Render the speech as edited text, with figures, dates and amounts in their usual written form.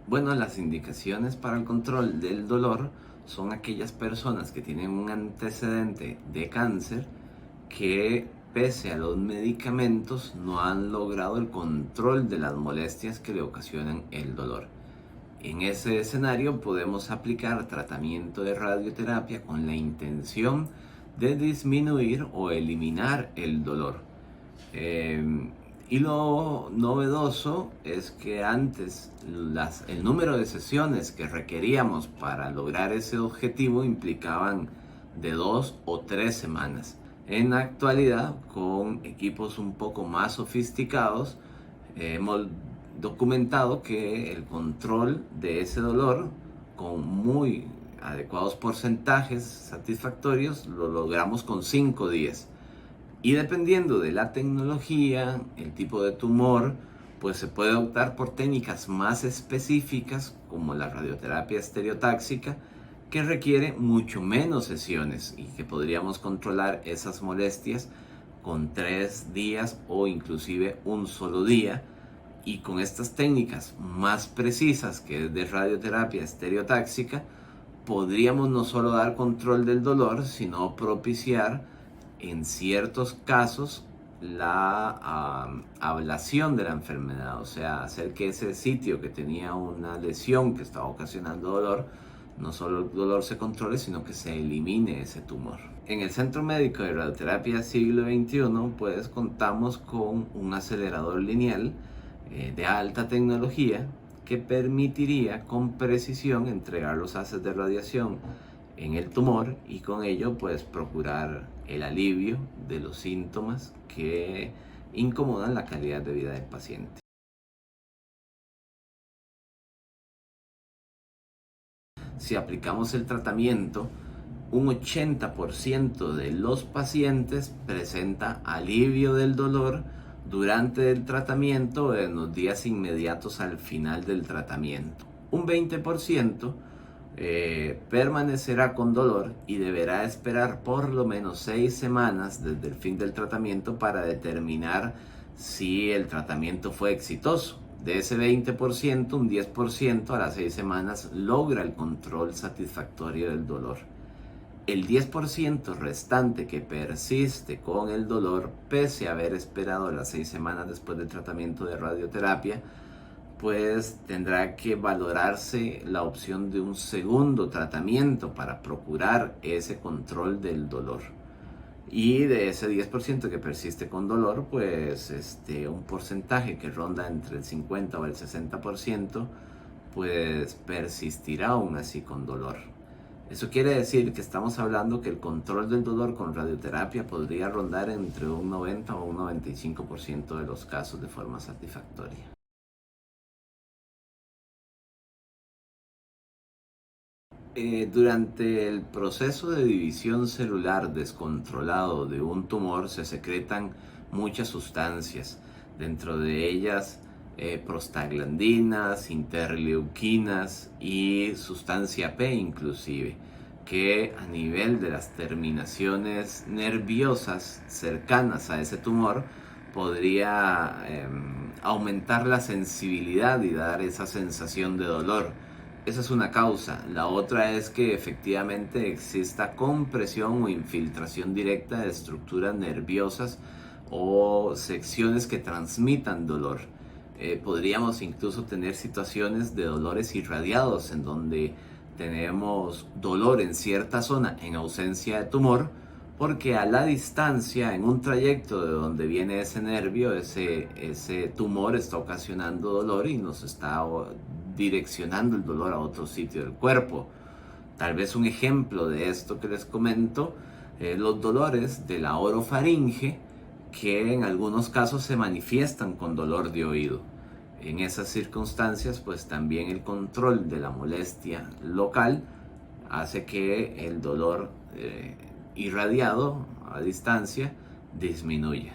Bueno, las indicaciones para el control del dolor son aquellas personas que tienen un antecedente de cáncer que pese a los medicamentos no han logrado el control de las molestias que le ocasionan el dolor. En ese escenario podemos aplicar tratamiento de radioterapia con la intención de disminuir o eliminar el dolor. Eh, y lo novedoso es que antes el número de sesiones que requeríamos para lograr ese objetivo implicaban de 2 o 3 semanas. En la actualidad, con equipos un poco más sofisticados, hemos documentado que el control de ese dolor con muy adecuados porcentajes satisfactorios lo logramos con 5 días. Y dependiendo de la tecnología, el tipo de tumor, pues se puede optar por técnicas más específicas como la radioterapia estereotáxica, que requiere mucho menos sesiones y que podríamos controlar esas molestias con 3 días o inclusive un solo día. Y con estas técnicas más precisas, que es de radioterapia estereotáxica, podríamos no solo dar control del dolor, sino propiciar en ciertos casos la ablación de la enfermedad, o sea, hacer que ese sitio que tenía una lesión que estaba ocasionando dolor, no solo el dolor se controle, sino que se elimine ese tumor. En el Centro Médico de Radioterapia Siglo XXI, pues contamos con un acelerador lineal de alta tecnología que permitiría con precisión entregar los haces de radiación en el tumor y con ello pues procurar el alivio de los síntomas que incomodan la calidad de vida del paciente. Si aplicamos el tratamiento, un 80% de los pacientes presenta alivio del dolor durante el tratamiento o en los días inmediatos al final del tratamiento. Un 20% permanecerá con dolor y deberá esperar por lo menos 6 semanas desde el fin del tratamiento para determinar si el tratamiento fue exitoso. De ese 20%, un 10% a las 6 semanas logra el control satisfactorio del dolor. El 10% restante que persiste con el dolor, pese a haber esperado las 6 semanas después del tratamiento de radioterapia, pues tendrá que valorarse la opción de un segundo tratamiento para procurar ese control del dolor. Y de ese 10% que persiste con dolor, pues un porcentaje que ronda entre el 50 o el 60%, pues persistirá aún así con dolor. Eso quiere decir que estamos hablando que el control del dolor con radioterapia podría rondar entre un 90 o un 95% de los casos de forma satisfactoria. Durante el proceso de división celular descontrolado de un tumor se secretan muchas sustancias, dentro de ellas prostaglandinas, interleuquinas y sustancia P inclusive, que a nivel de las terminaciones nerviosas cercanas a ese tumor podría aumentar la sensibilidad y dar esa sensación de dolor. Esa es una causa. La otra es que efectivamente exista compresión o infiltración directa de estructuras nerviosas o secciones que transmitan dolor. Podríamos incluso tener situaciones de dolores irradiados en donde tenemos dolor en cierta zona en ausencia de tumor, porque a la distancia, en un trayecto de donde viene ese nervio, ese tumor está ocasionando dolor y nos está direccionando el dolor a otro sitio del cuerpo. Tal vez un ejemplo de esto que les comento, los dolores de la orofaringe, que en algunos casos se manifiestan con dolor de oído. En esas circunstancias, pues también el control de la molestia local hace que el dolor irradiado a distancia disminuya.